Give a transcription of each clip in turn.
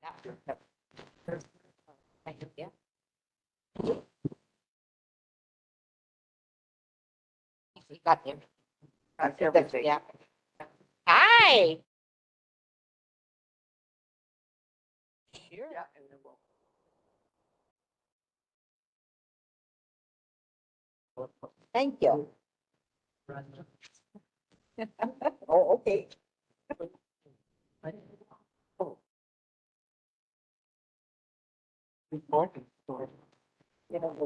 Yeah. We got him. Got everything. Yeah. Hi. Sure. Yeah, and then we'll. Thank you. Run. Oh, okay. Oh. Important. You know,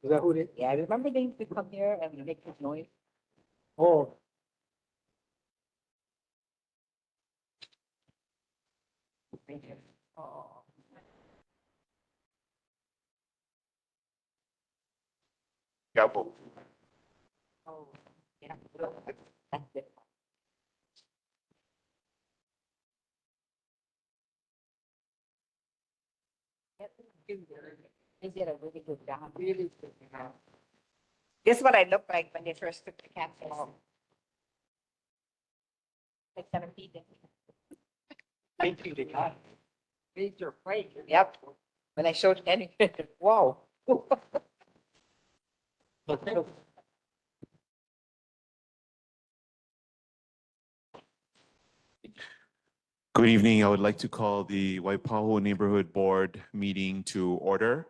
Is that who it is? yeah, I remember they used to come here and make this noise. Oh. Oh. Gabo. Oh, yeah. That's it. They did a really good job. Really good job. This is what I looked like when they first took the capsule. Like 17. Thank you, they got. Major break. Yep. When I showed Henry, whoa. Good evening. I would like to call the Waipahu Neighborhood Board meeting to order.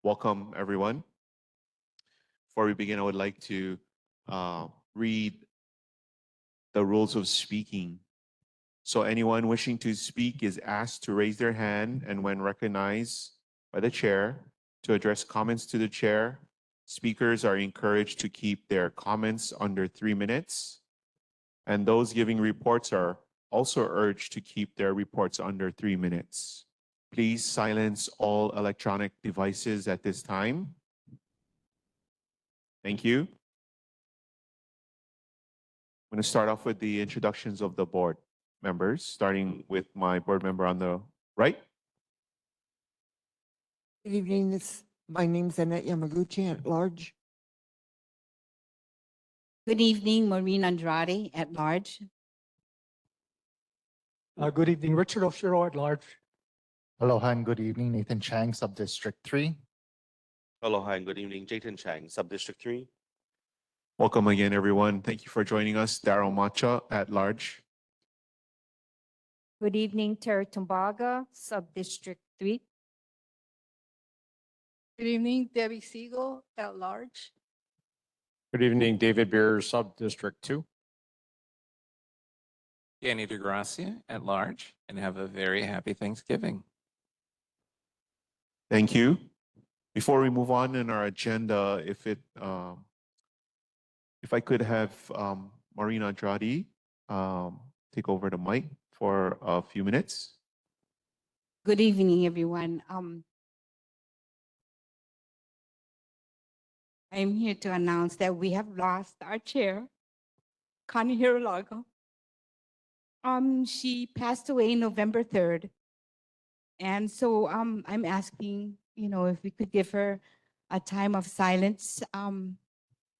Welcome, everyone. Before we begin, I would like to read the rules of speaking. So anyone wishing to speak is asked to raise their hand, and when recognized by the chair, to address comments to the chair. Speakers are encouraged to keep their comments under 3 minutes, and those giving reports are also urged to keep their reports under 3 minutes. Please silence all electronic devices at this time. Thank you. I'm going to start off with the introductions of the board members, starting with my board member on the right. Good evening. My name's Annette Yamaguchi at large. Good evening, Maureen Andrade at large. Good evening, Richard Oshiro at large. Aloha and good evening, Nathan Chang, Sub-District 3. Aloha and good evening, Jayton Chang, Sub-District 3. Welcome again, everyone. Thank you for joining us. Daryl Macha at large. Good evening, Terry Tumbaga, Sub-District 3. Good evening, Debbie Siegel at large. Good evening, David Beer, Sub-District 2. Danny DeGracia at large, and have a very happy Thanksgiving. Thank you. Before we move on in our agenda, if I could have Maureen Andrade take over the mic for a few minutes. Good evening, everyone. I'm here to announce that we have lost our chair, Connie Hirolaga. She passed away November 3rd. And so I'm asking, if we could give her a time of silence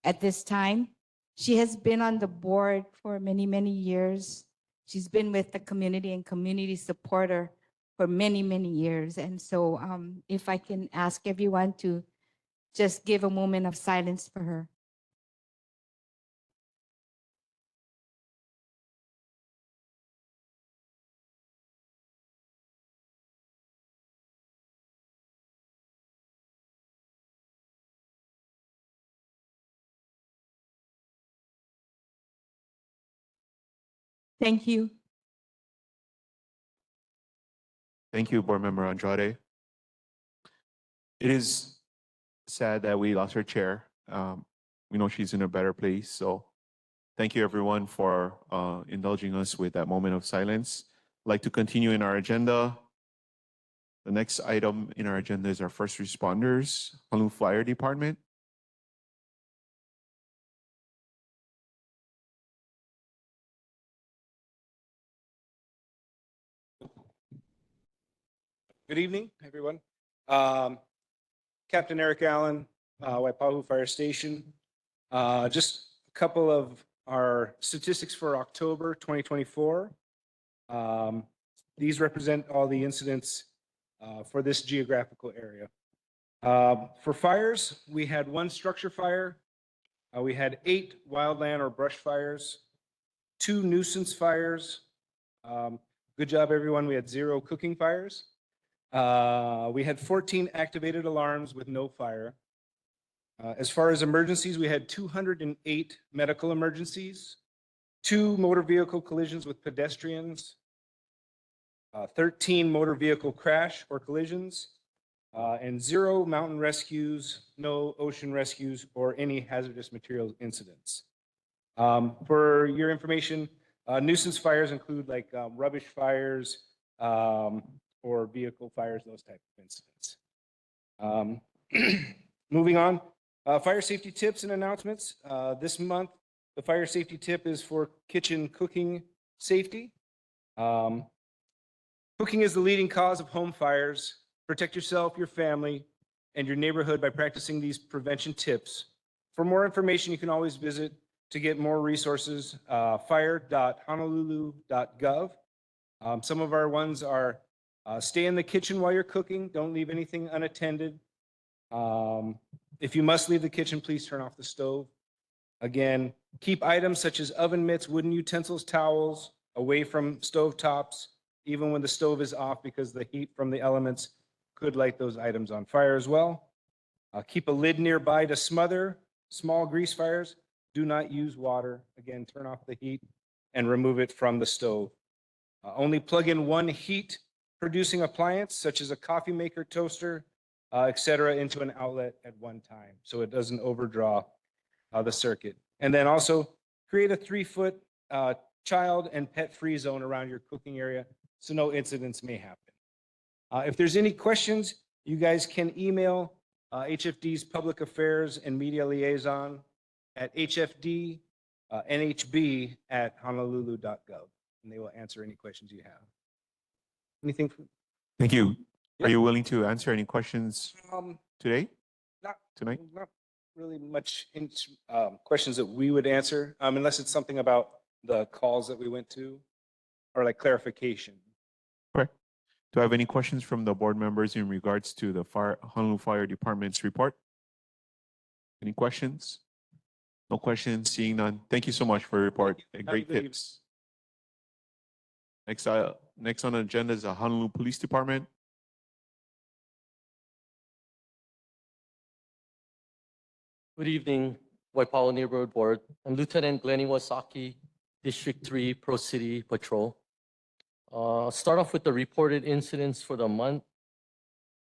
at this time. She has been on the board for many, many years. She's been with the community and community supporter for many, many years. And so if I can ask everyone to just give a moment of silence for her. Thank you. Thank you, Board Member Andrade. It is sad that we lost her chair. We know she's in a better place. So thank you, everyone, for indulging us with that moment of silence. I'd like to continue in our agenda. The next item in our agenda is our first responders, Honolulu Fire Department. Good evening, everyone. Captain Eric Allen, Waipahu Fire Station. Just a couple of our statistics for October 2024. these represent all the incidents for this geographical area. For fires, we had 1 structure fire. We had 8 wildland or brush fires, 2 nuisance fires. Good job, everyone. We had 0 cooking fires. We had 14 activated alarms with no fire. As far as emergencies, we had 208 medical emergencies, 2 motor vehicle collisions with pedestrians, 13 motor vehicle crash or collisions, and 0 mountain rescues, no ocean rescues, or any hazardous materials incidents. For your information, nuisance fires include like rubbish fires or vehicle fires, those type of incidents. Moving on, fire safety tips and announcements. This month, the fire safety tip is for kitchen cooking safety. Cooking is the leading cause of home fires. Protect yourself, your family, and your neighborhood by practicing these prevention tips. For more information, you can always visit to get more resources, fire.honolulu.gov. Some of our ones are stay in the kitchen while you're cooking. Don't leave anything unattended. If you must leave the kitchen, please turn off the stove. Again, keep items such as oven mitts, wooden utensils, towels away from stove tops, even when the stove is off, because the heat from the elements could light those items on fire as well. Keep a lid nearby to smother small grease fires. Do not use water. Again, turn off the heat and remove it from the stove. Only plug in 1 heat producing appliance, such as a coffee maker, toaster, etc., into an outlet at one time, so it doesn't overdraw the circuit. And then also create a 3-foot child and pet-free zone around your cooking area so no incidents may happen. If there's any questions, you guys can email HFD's Public Affairs and Media Liaison at hfdnhb@honolulu.gov, and they will answer any questions you have. Anything? Thank you. Yep. Are you willing to answer any questions today? Tonight? Not really much questions that we would answer, unless it's something about the calls that we went to, or like clarification. Correct. Do I have any questions from the board members in regards to the Honolulu Fire Department's report? Any questions? No questions, seeing none. Thank you so much for your report. Have a Great good evening. tips. Next on the agenda is the Honolulu Police Department. Good evening, Waipahu Neighborhood Board. I'm Lieutenant Glenn Iwasaki, District 3 Pro City Patrol. Start off with the reported incidents for the month.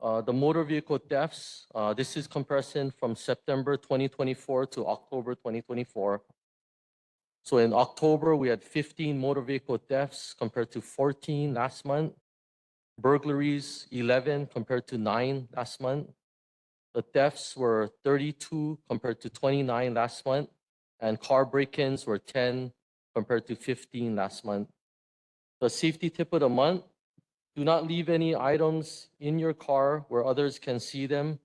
The motor vehicle thefts, this is comparison from September 2024 to October 2024. So in October, we had 15 motor vehicle thefts compared to 14 last month. Burglaries, 11 compared to 9 last month. The thefts were 32 compared to 29 last month. And car break-ins were 10 compared to 15 last month. The safety tip of the month: do not leave any items in your car where others can see them.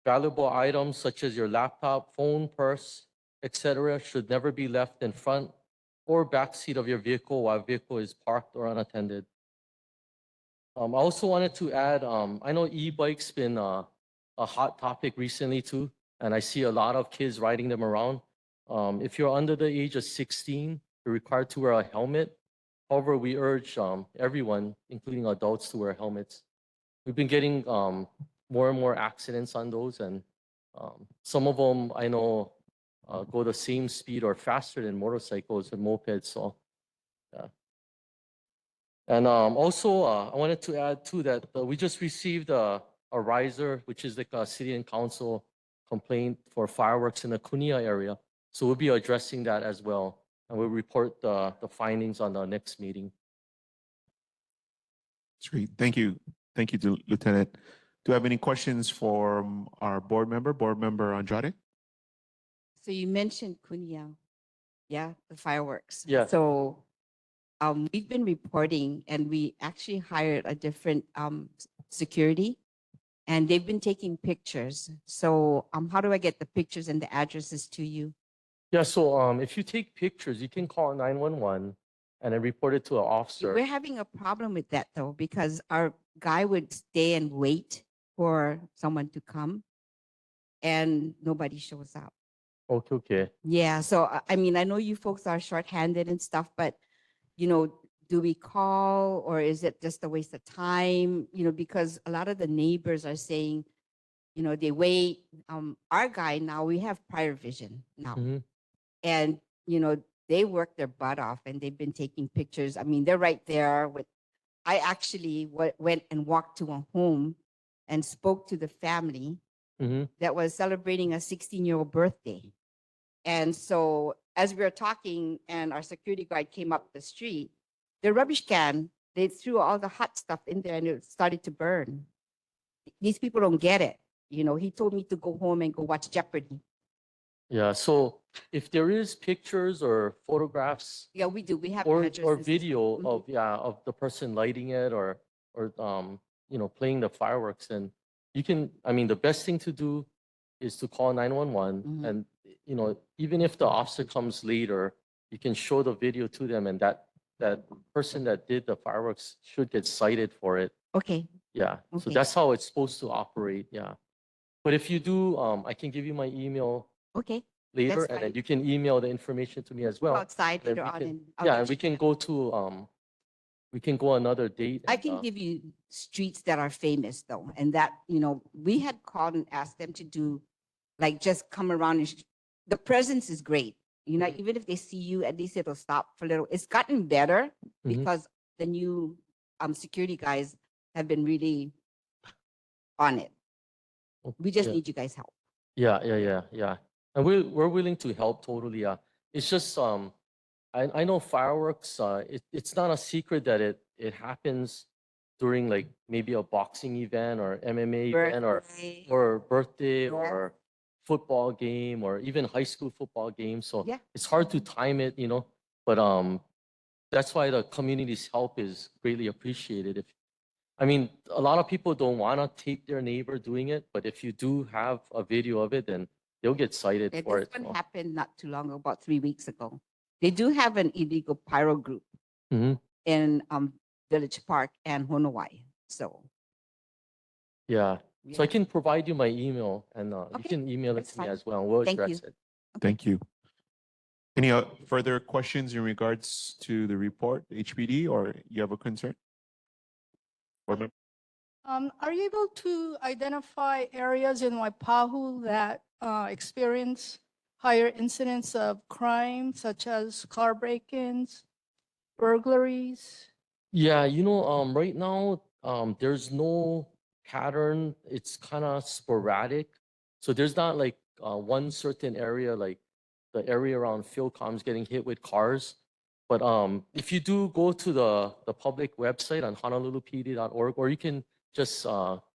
Valuable items such as your laptop, phone, purse, etc. should never be left in front or back seat of your vehicle while vehicle is parked or unattended. I also wanted to add, I know e-bikes been a hot topic recently too, and I see a lot of kids riding them around. If you're under the age of 16, you're required to wear a helmet. However, we urge everyone, including adults, to wear helmets. We've been getting more and more accidents on those, and some of them I know go the same speed or faster than motorcycles and mopeds. So, yeah. And also, I wanted to add too that we just received a riser, which is like a city and council complaint for fireworks in the Kunia area. So we'll be addressing that as well, and we'll report the findings on the next meeting. That's great. Thank you. Thank you, Lieutenant. Do you have any questions for our board member Andrade? So you mentioned Kunia, yeah, the fireworks. Yeah. So we've been reporting, and we actually hired a different security, and they've been taking pictures. So how do I get the pictures and the addresses to you? Yeah, so if you take pictures, you can call 911, and I reported to an officer. We're having a problem with that though, because our guy would stay and wait for someone to come and nobody shows up. Okay, okay. Yeah, so I mean, I know you folks are shorthanded and stuff, but you know, do we call or is it just a waste of time? You know, because a lot of the neighbors are saying, you know, they wait. Our guy now, we have prior vision now. Mhm. And, you know, they work their butt off and they've been taking pictures. I mean, they're right there with, I actually went and walked to a home and spoke to the family Mhm. that was celebrating a 16-year-old birthday. And so as we were talking and our security guard came up the street, the rubbish can, they threw all the hot stuff in there and it started to burn. These people don't get it. You know, he told me to go home and go watch Jeopardy. Yeah, so if there is pictures or photographs Yeah, we do. We have or addresses. video Mhm. of the person lighting it or you know, playing the fireworks, then you can, I mean, the best thing to do is to call 911 Mhm. and, you know, even if the officer comes later, you can show the video to them, and that person that did the fireworks should get cited for it. Okay. Yeah, so Okay. that's how it's supposed to operate, yeah. But if you do, I can give you my email Okay. later, That's and then fine. you can email the information to me as Go well. outside Then later we on can- and I'll Yeah, let and we you can know. go to, we can go another date. I and, can give you streets that are famous though, and that, you know, we had called and asked them to do, like, just come around and the presence is great. You know, even if they see you, at least it'll stop for a little. It's gotten better Mhm. because the new security guys have been really on it. We just Yeah. need you guys' help. Yeah. And we're willing to help totally. Yeah. It's just I know fireworks, it's not a secret that it happens during like maybe a boxing event or MMA event Birthday. or birthday Yeah. or football game or even high school football game. So Yeah. it's hard to time it, you know. But that's why the community's help is greatly appreciated. If I mean, a lot of people don't want to tape their neighbor doing it, but if you do have a video of it, then they'll get cited Yeah, for this it. one happened not too long ago, about 3 weeks ago. They do have an illegal pyro group Mhm. in Village Park and Honowai. So Yeah. So I yeah. can provide you my email, and you Okay, can email it that's to me fine. as well. We'll Thank address you. it. Thank you. Any further questions in regards to the report, HPD, or you have a concern? Board member? Are you able to identify areas in Waipahu that experience higher incidents of crime, such as car break-ins, burglaries? Yeah, you know, right now, there's no pattern. It's kind of sporadic. So there's not like one certain area, like the area around Philcom's getting hit with cars. But if you do go to the public website on honolulupd.org, or you can just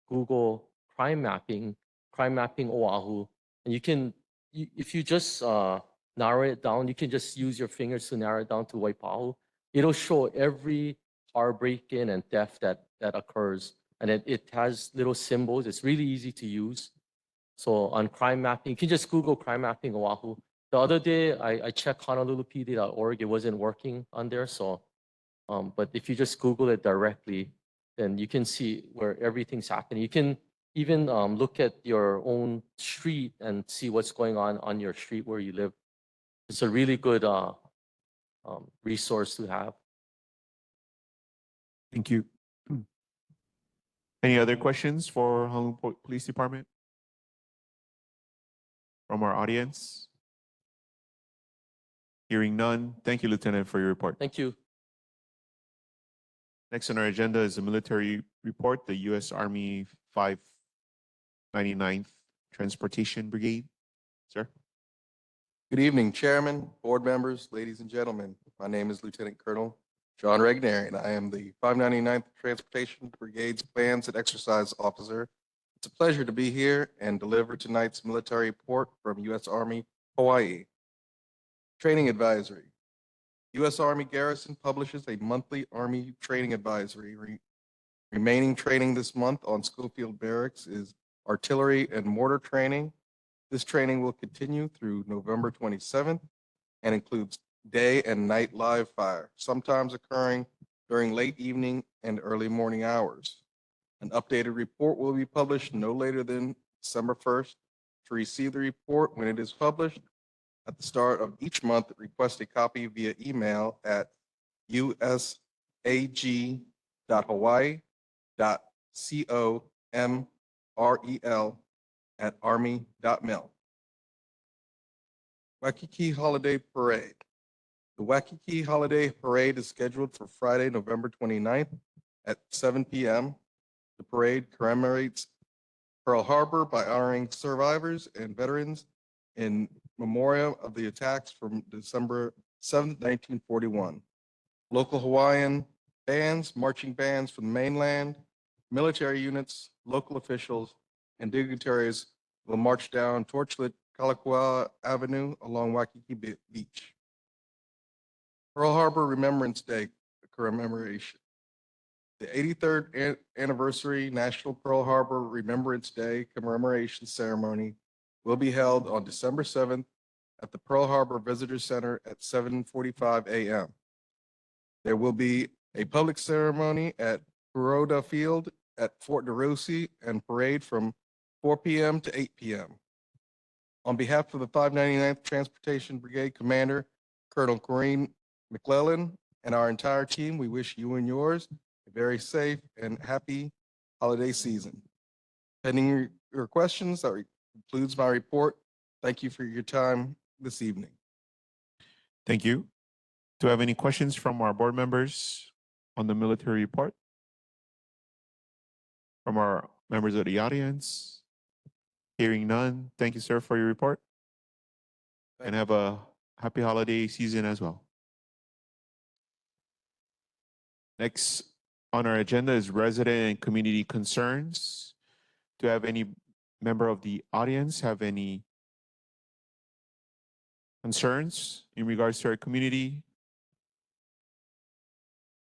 Google crime mapping Oahu, and you can, if you just narrow it down, you can just use your fingers to narrow it down to Waipahu. It'll show every car break-in and theft that occurs, and it has little symbols. It's really easy to use. So on crime mapping, you can just Google crime mapping Oahu. The other day, I checked honolulupd.org. It wasn't working on there. So, but if you just Google it directly, then you can see where everything's happening. You can even look at your own street and see what's going on your street where you live. It's a really good resource to have. Thank you. Any other questions for Honolulu Police Department? From our audience? Hearing none. Thank you, Lieutenant, for your report. Thank you. Next on our agenda is a military report, the U.S. Army 599th Transportation Brigade. Sir? Good evening, Chairman, board members, ladies and gentlemen. My name is Lieutenant Colonel John Regnary, and I am the 599th Transportation Brigade's Plans and Exercise Officer. It's a pleasure to be here and deliver tonight's military report from U.S. Army, Hawaii. Training Advisory. U.S. Army Garrison publishes a monthly Army training advisory. Remaining training this month on Schofield Barracks is artillery and mortar training. This training will continue through November 27th and includes day and night live fire, sometimes occurring during late evening and early morning hours. An updated report will be published no later than December 1st. To receive the report when it is published at the start of each month, request a copy via email at usag.hawaii.comrel@army.mil. Waikiki Holiday Parade. The Waikiki Holiday Parade is scheduled for Friday, November 29th at 7 p.m. The parade commemorates Pearl Harbor by honoring survivors and veterans in memoriam of the attacks from December 7th, 1941. Local Hawaiian bands, marching bands from the mainland, military units, local officials, and dignitaries will march down torchlit Kalakaua Avenue along Waikiki Beach. Pearl Harbor Remembrance Day commemoration. The 83rd anniversary National Pearl Harbor Remembrance Day commemoration ceremony will be held on December 7th at the Pearl Harbor Visitor Center at 7:45 a.m. There will be a public ceremony at Kuroda Field at Fort DeRussy and parade from 4 p.m. to 8 p.m. On behalf of the 599th Transportation Brigade Commander, Colonel Corrine McClellan, and our entire team, we wish you and yours a very safe and happy holiday season. Pending your questions, that concludes my report. Thank you for your time this evening. Thank you. Do I have any questions from our board members on the military report? From our members of the audience? Hearing none, thank you, sir, for your report. And have a happy holiday season as well. Next on our agenda is resident and community concerns. Do I have any member of the audience have any concerns in regards to our community?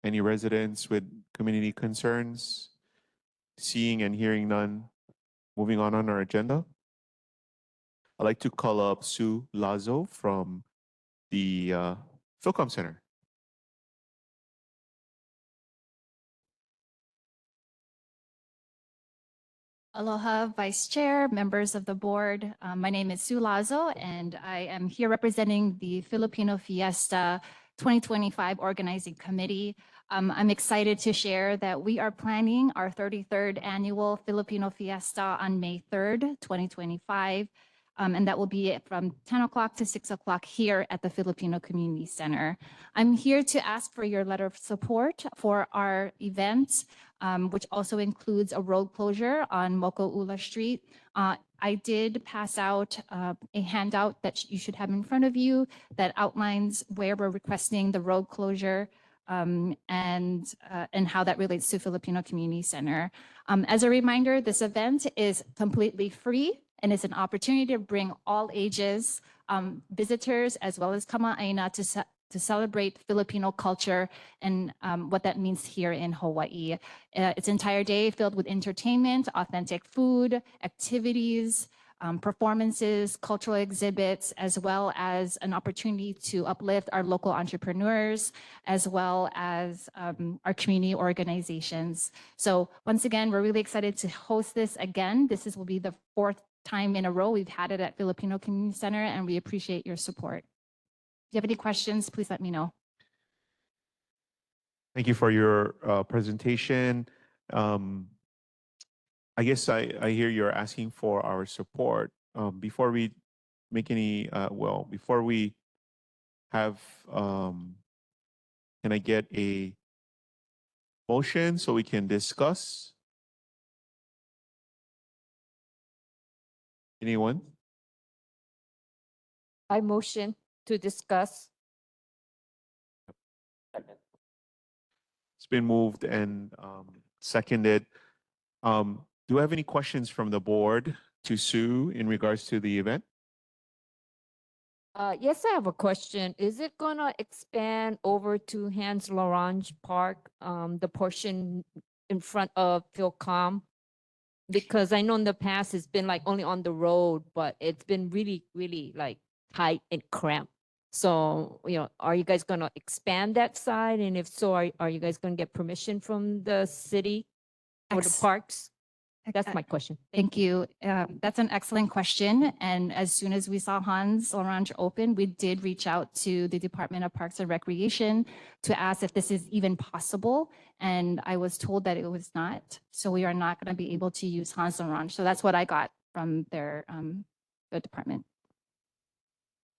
Any residents with community concerns? Seeing and hearing none, moving on our agenda. I'd like to call up Sue Lazo from the Philcom Center. Aloha, Vice Chair, members of the board. My name is Sue Lazo, and I am here representing the Filipino Fiesta 2025 Organizing Committee. I'm excited to share that we are planning our 33rd annual Filipino Fiesta on May 3rd, 2025. And that will be from 10 o'clock to 6 o'clock here at the Filipino Community Center. I'm here to ask for your letter of support for our event, which also includes a road closure on Moko'ula Street. I did pass out a handout that you should have in front of you that outlines where we're requesting the road closure and how that relates to Filipino Community Center. As a reminder, this event is completely free and it's an opportunity to bring all ages, visitors, as well as kama'aina to celebrate Filipino culture and what that means here in Hawaii. Its entire day filled with entertainment, authentic food, activities, performances, cultural exhibits, as well as an opportunity to uplift our local entrepreneurs, as well as our community organizations. So once again, we're really excited to host this again. This will be the 4th time in a row we've had it at Filipino Community Center, and we appreciate your support. If you have any questions, please let me know. Thank you for your presentation. I guess I hear you're asking for our support. Before we make any, before we have, can I get a motion so we can discuss? Anyone? I motion to discuss. It's been moved and seconded. Do I have any questions from the board to Sue in regards to the event? Yes, I have a question. Is it gonna expand over to Hans Lorange Park, the portion in front of Philcom? Because I know in the past it's been like only on the road, but it's been really, really like tight and cramped. So, are you guys going to expand that side? And if so, are you guys going to get permission from the city or the Ex- parks? That's uh, my question. Thank you. That's an excellent question. And as soon as we saw Hans Orange open, we did reach out to the Department of Parks and Recreation to ask if this is even possible. And I was told that it was not. So we are not going to be able to use Hans Orange. So that's what I got from the department.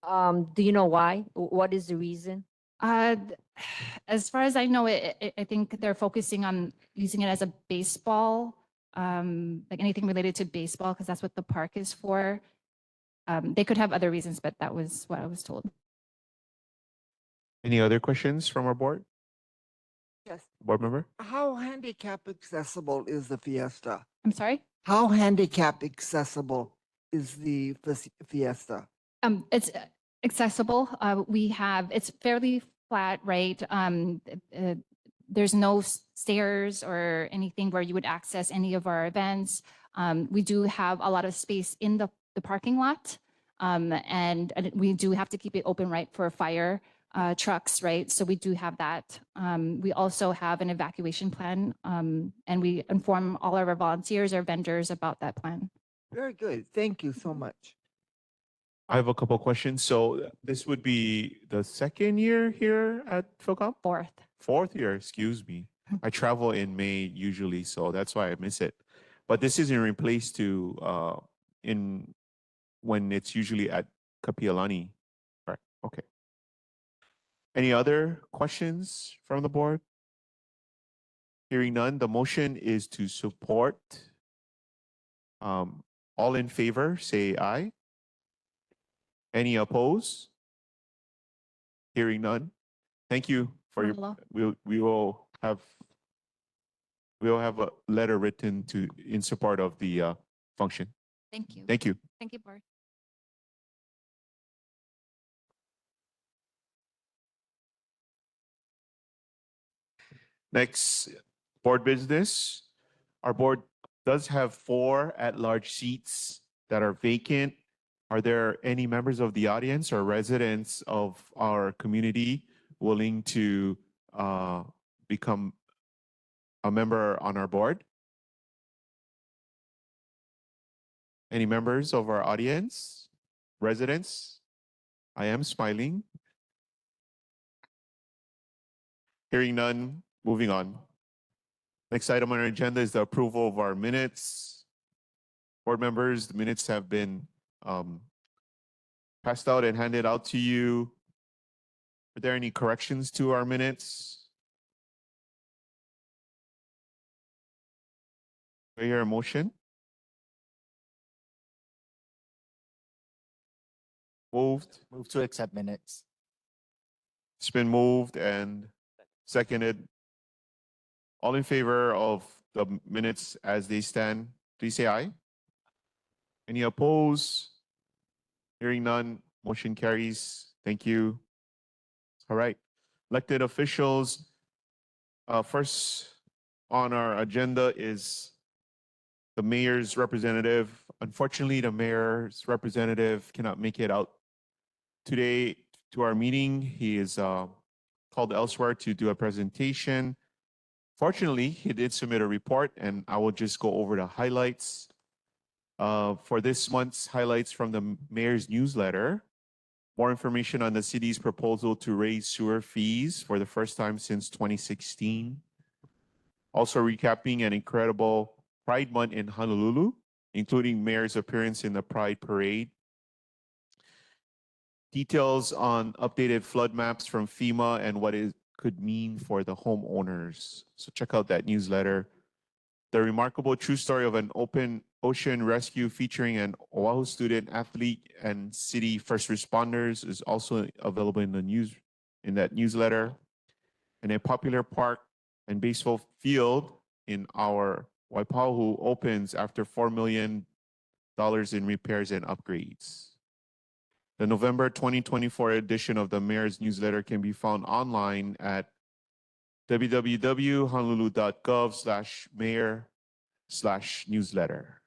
Do you know why? What is the reason? Th- As far as I know, I think they're focusing on using it as a baseball, like anything related to baseball, because that's what the park is for. They could have other reasons, but that was what I was told. Any other questions from our board? Yes. Board member? How handicap accessible is the Fiesta? I'm sorry? How handicap accessible is the Fiesta? It's accessible. It's fairly flat, right? There's no stairs or anything where you would access any of our events. We do have a lot of space in the parking lot. And we do have to keep it open, right, for fire trucks, right? So we do have that. We also have an evacuation plan, and we inform all of our volunteers or vendors about that plan. Very good. Thank you so much. I have a couple questions. So this would be the second year here at Philcom? Fourth year, excuse me. I travel in May usually, so that's why I miss it. But this is in replace to when it's usually at Kapiolani. Right. Okay. Any other questions from the board? Hearing none, the motion is to support. All in favor, say aye. Any opposed? Hearing none. Thank you for your. Mahalo. We will have a letter written in support of the function. Thank you. Thank you. Thank you, board. Next, board business. Our board does have 4 at-large seats that are vacant. Are there any members of the audience or residents of our community willing to become a member on our board? Any members of our audience, residents? I am smiling. Hearing none, moving on. Next item on our agenda is the approval of our minutes. Board members, the minutes have been passed out and handed out to you. Are there any corrections to our minutes? Do I hear a motion? Moved. Move to accept minutes. It's been moved and seconded. All in favor of the minutes as they stand, please say aye. Any opposed? Hearing none, motion carries. Thank you. All right. Elected officials. First on our agenda is the mayor's representative. Unfortunately, the mayor's representative cannot make it out today to our meeting. He is called elsewhere to do a presentation. Fortunately, he did submit a report, and I will just go over the highlights. For this month's highlights from the mayor's newsletter, more information on the city's proposal to raise sewer fees for the first time since 2016. Also recapping an incredible Pride Month in Honolulu, including mayor's appearance in the Pride Parade. Details on updated flood maps from FEMA and what it could mean for the homeowners. So check out that newsletter. The remarkable true story of an open ocean rescue featuring an Oahu student athlete and city first responders is also available in that newsletter. And a popular park and baseball field in our Waipahu opens after $4 million in repairs and upgrades. The November 2024 edition of the mayor's newsletter can be found online at www.honolulu.gov/mayor/newsletter.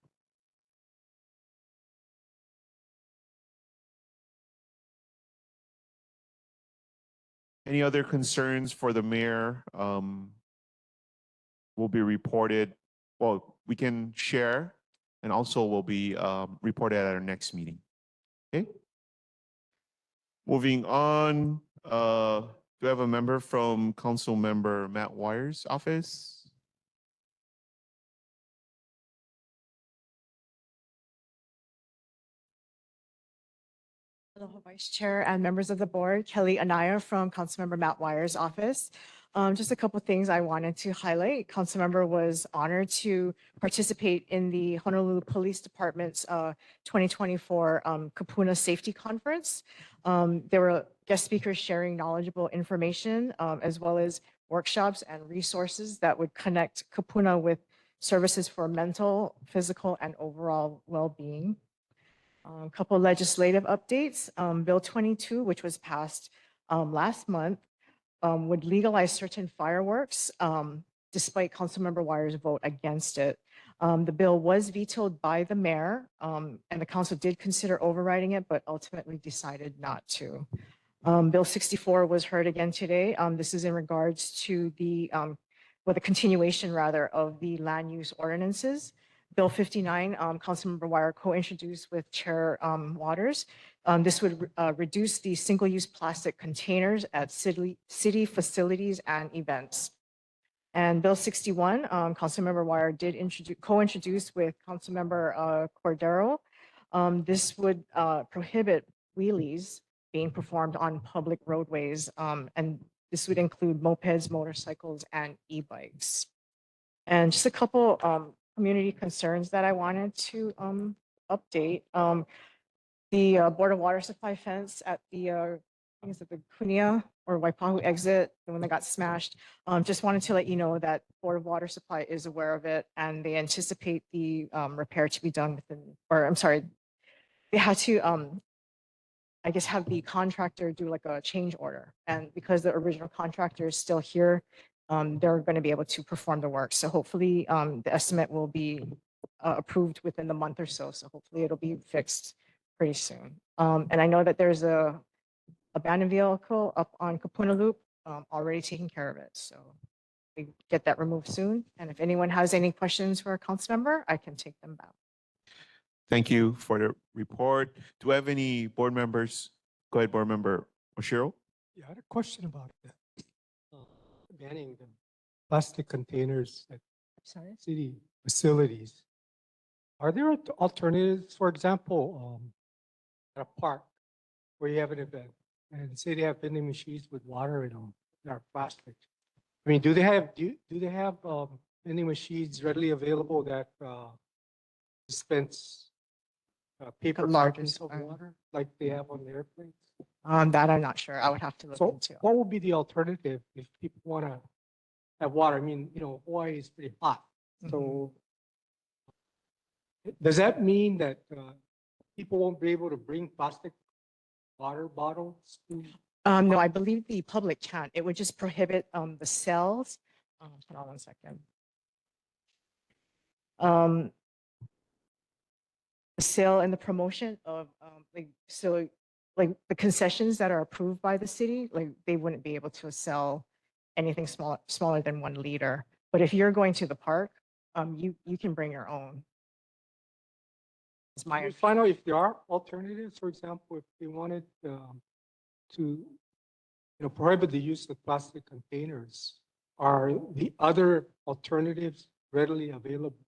Any other concerns for the mayor will be reported. Well, we can share and also will be reported at our next meeting. Okay. Moving on, do I have a member from Council Member Matt Wire's office? Aloha Vice Chair and members of the board, Kelly Anaya from Councilmember Matt Wire's office. Just a couple things I wanted to highlight. Councilmember was honored to participate in the Honolulu Police Department's 2024 Kapuna Safety Conference. There were guest speakers sharing knowledgeable information as well as workshops and resources that would connect Kapuna with services for mental, physical, and overall well-being. A couple legislative updates. Bill 22, which was passed last month, would legalize certain fireworks despite Councilmember Wire's vote against it. The bill was vetoed by the mayor and the council did consider overriding it, but ultimately decided not to. Bill 64 was heard again today. This is in regards to the continuation rather of the land use ordinances. Bill 59, Councilmember Wire co-introduced with Chair Waters. This would reduce the single-use plastic containers at city facilities and events. And Bill 61, Councilmember Wire did co-introduce with Councilmember Cordero. This would prohibit wheelies being performed on public roadways, and this would include mopeds, motorcycles, and e-bikes. And just a couple community concerns that I wanted to update. The Board of Water Supply fence at the, I think it's at the Kunia or Waipahu exit, the one that got smashed. Just wanted to let you know that Board of Water Supply is aware of it and they anticipate the repair to be done within, or I'm sorry, they had to, I guess, have the contractor do like a change order. And because the original contractor is still here, they're going to be able to perform the work. So hopefully the estimate will be approved within the month or so. So hopefully it'll be fixed pretty soon. And I know that there's a abandoned vehicle up on Kapuna Loop already taking care of it. So we get that removed soon. And if anyone has any questions for a council member, I can take them back. Thank you for the report. Do I have any board members? Go ahead, Board Member Oshiro. Yeah, I had a question about that. Banning the plastic containers at city facilities. Are there alternatives, for example, at a park where you have an event and say they have vending machines with water in them that are plastic? I mean, do they have vending machines readily available that dispense paper cartons of water like they have on the airplanes? That I'm not sure. I would have to look into. What would be the alternative if people want to have water? I mean, Hawaii is pretty hot. So does that mean that people won't be able to bring plastic water bottles? No, I believe the public can't. It would just prohibit the sales. Hold on one second. The sale and the promotion of like the concessions that are approved by the city, like they wouldn't be able to sell anything smaller than 1 liter. But if you're going to the park, you can bring your own. It's my Find out if there are alternatives. For example, if they wanted to prohibit the use of plastic containers, are the other alternatives readily available?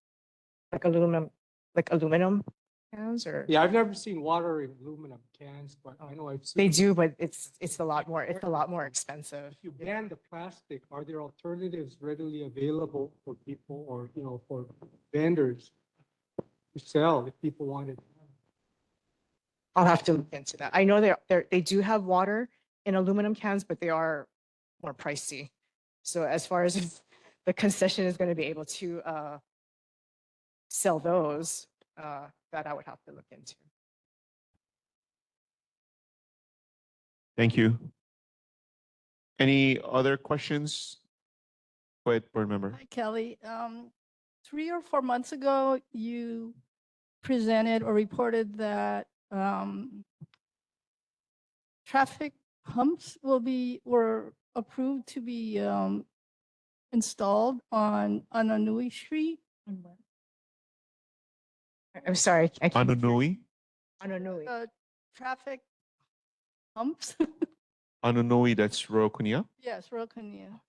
Like aluminum cans or? Yeah, I've never seen water in aluminum cans, but I know I've seen. They do, but it's a lot more expensive. If you ban the plastic, are there alternatives readily available for people or for vendors to sell if people wanted? I'll have to look into that. I know they do have water in aluminum cans, but they are more pricey. So as far as if the concession is going to be able to sell those, that I would have to look into. Thank you. Any other questions? Go ahead, Board Member. Hi, Kelly. 3 or 4 months ago, you presented or reported that traffic humps were approved to be installed on Ananui Street. I'm sorry, I can't. Anunui? Ananui. Traffic humps. Anunui, that's Rokunia? Yes, Rokania.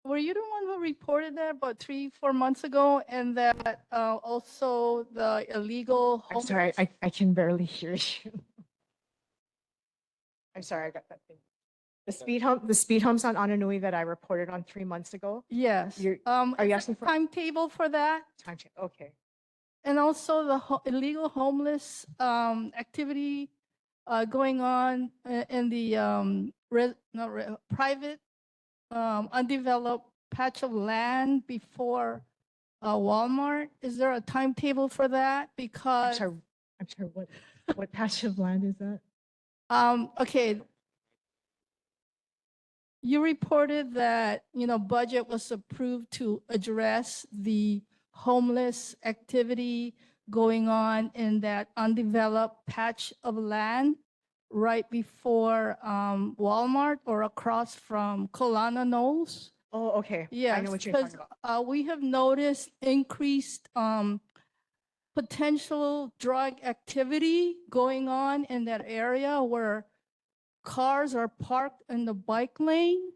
Were you the one who reported that about 3-4 months ago? And that also the illegal. I'm sorry, I can barely hear you. I'm sorry, I got that thing. The speed humps on Ananui that I reported on 3 months ago. Yes. Are you asking for timetable for that? timetable? Okay. And also the illegal homeless activity going on in the private undeveloped patch of land before Walmart. Is there a timetable for that? Because I'm sorry, what patch of land is that? okay. You reported that, budget was approved to address the homeless activity going on in that undeveloped patch of land right before Walmart or across from Kolana Knolls. Oh, okay. Yes, I know what you're talking because about. we have noticed increased potential drug activity going on in that area where cars are parked in the bike lane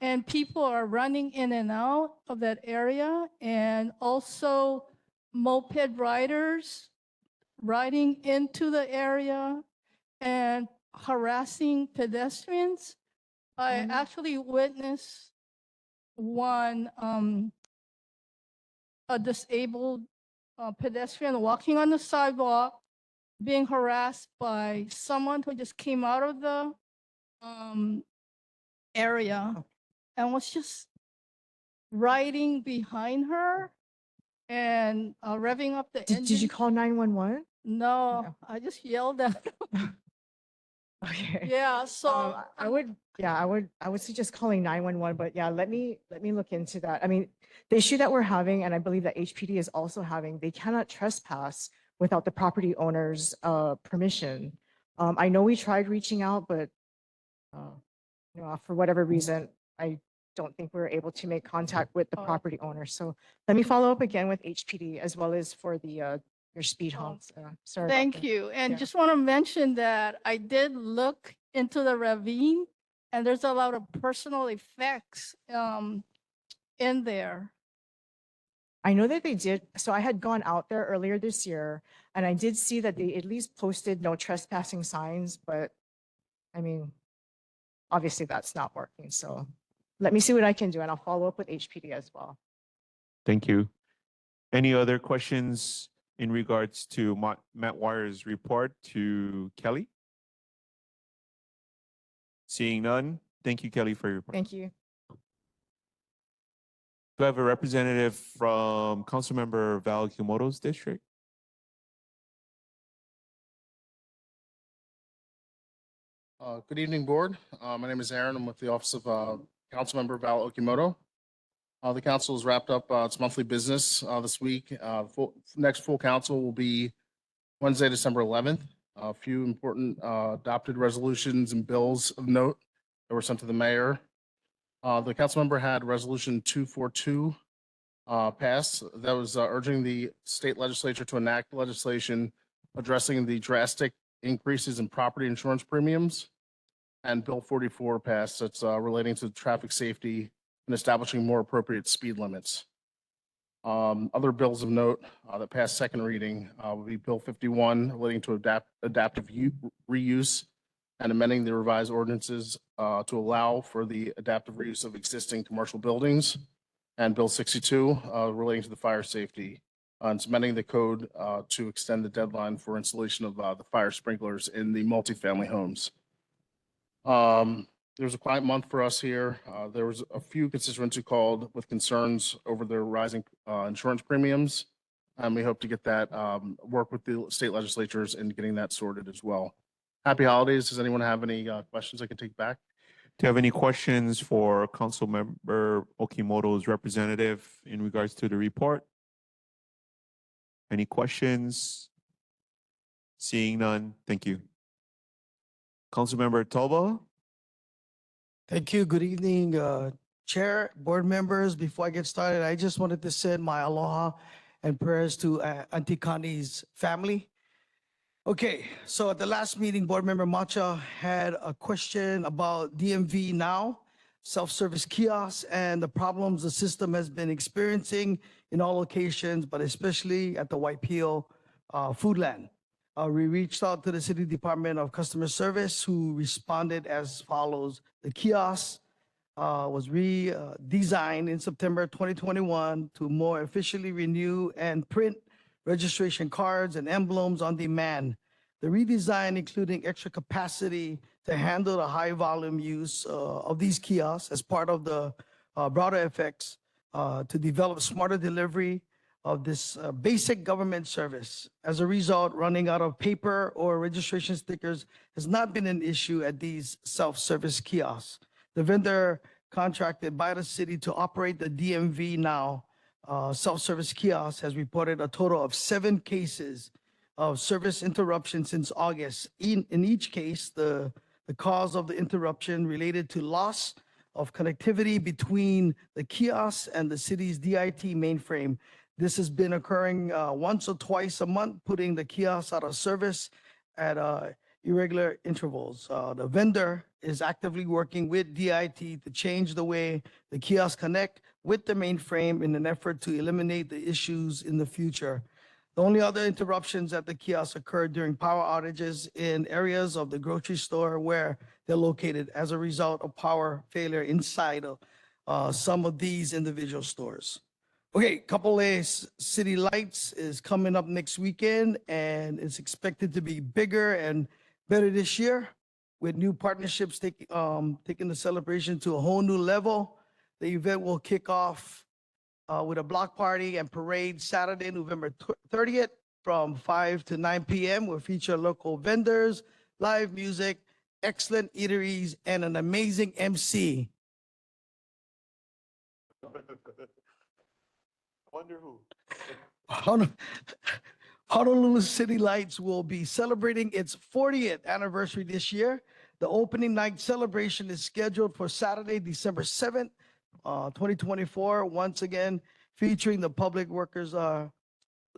and people are running in and out of that area, and also moped riders riding into the area and harassing pedestrians. I actually witnessed one a disabled pedestrian walking on the sidewalk being harassed by someone who just came out of the area and was just riding behind her and revving up the engine. Did you call 911? No, I just yelled at him. Okay. Yeah, so I would suggest calling 911, but yeah, let me look into that. I mean, the issue that we're having, and I believe that HPD is also having, they cannot trespass without the property owner's permission. I know we tried reaching out, but for whatever reason, I don't think we were able to make contact with the property owner. So let me follow up again with HPD as well as for the your speed humps. Sorry. about thank that. you. And Yeah. just want to mention that I did look into the ravine and there's a lot of personal effects in there. I know that they did. So I had gone out there earlier this year and I did see that they at least posted no trespassing signs, but I mean, obviously that's not working. So let me see what I can do and I'll follow up with HPD as well. Thank you. Any other questions in regards to Matt Wire's report to Kelly? Seeing none, thank you, Kelly, for your report. Thank you. Do I have a representative from Councilmember Val Kimoto's district? Good evening, Board. My name is Aaron. I'm with the Office of Councilmember Val Okimoto. The council has wrapped up its monthly business this week. Next full council will be Wednesday, December 11th. A few important adopted resolutions and bills of note that were sent to the mayor. The council member had Resolution 242 pass that was urging the state legislature to enact legislation addressing the drastic increases in property insurance premiums. And Bill 44 passed that's relating to traffic safety and establishing more appropriate speed limits. Other bills of note that passed second reading would be Bill 51 relating to adaptive reuse and amending the revised ordinances to allow for the adaptive reuse of existing commercial buildings, and Bill 62 relating to the fire safety and amending the code to extend the deadline for installation of the fire sprinklers in the multifamily homes. There was a quiet month for us here. There was a few constituents who called with concerns over their rising insurance premiums. And we hope to get that, work with the state legislatures in getting that sorted as well. Happy holidays. Does anyone have any questions I can take back? Do you have any questions for Councilmember Okimoto's representative in regards to the report? Any questions? Seeing none, thank you. Councilmember Tolba. Thank you. Good evening, Chair, board members. Before I get started, I just wanted to send my aloha and prayers to Auntie Connie's family. Okay, so at the last meeting, Board Member Macha had a question about DMV Now, self-service kiosks, and the problems the system has been experiencing in all locations, but especially at the Waipahu Foodland. We reached out to the City Department of Customer Service, who responded as follows. The kiosk was redesigned in September 2021 to more efficiently renew and print registration cards and emblems on demand. The redesign, including extra capacity to handle the high volume use of these kiosks as part of the broader efforts to develop smarter delivery of this basic government service. As a result, running out of paper or registration stickers has not been an issue at these self-service kiosks. The vendor contracted by the city to operate the DMV Now self-service kiosk has reported a total of 7 cases of service interruption since August. In each case, the cause of the interruption related to loss of connectivity between the kiosk and the city's DIT mainframe. This has been occurring once or twice a month, putting the kiosk out of service at irregular intervals. The vendor is actively working with DIT to change the way the kiosks connect with the mainframe in an effort to eliminate the issues in the future. The only other interruptions at the kiosks occurred during power outages in areas of the grocery store where they're located as a result of power failure inside of some of these individual stores. Okay, Kapolei City Lights is coming up next weekend, and it's expected to be bigger and better this year, with new partnerships taking the celebration to a whole new level. The event will kick off with a block party and parade Saturday, November 30th from 5 to 9 p.m. We'll feature local vendors, live music, excellent eateries, and an amazing MC. Wonder who. Honolulu City Lights will be celebrating its 40th anniversary this year. The opening night celebration is scheduled for Saturday, December 7th, 2024. Once again, featuring the Public Workers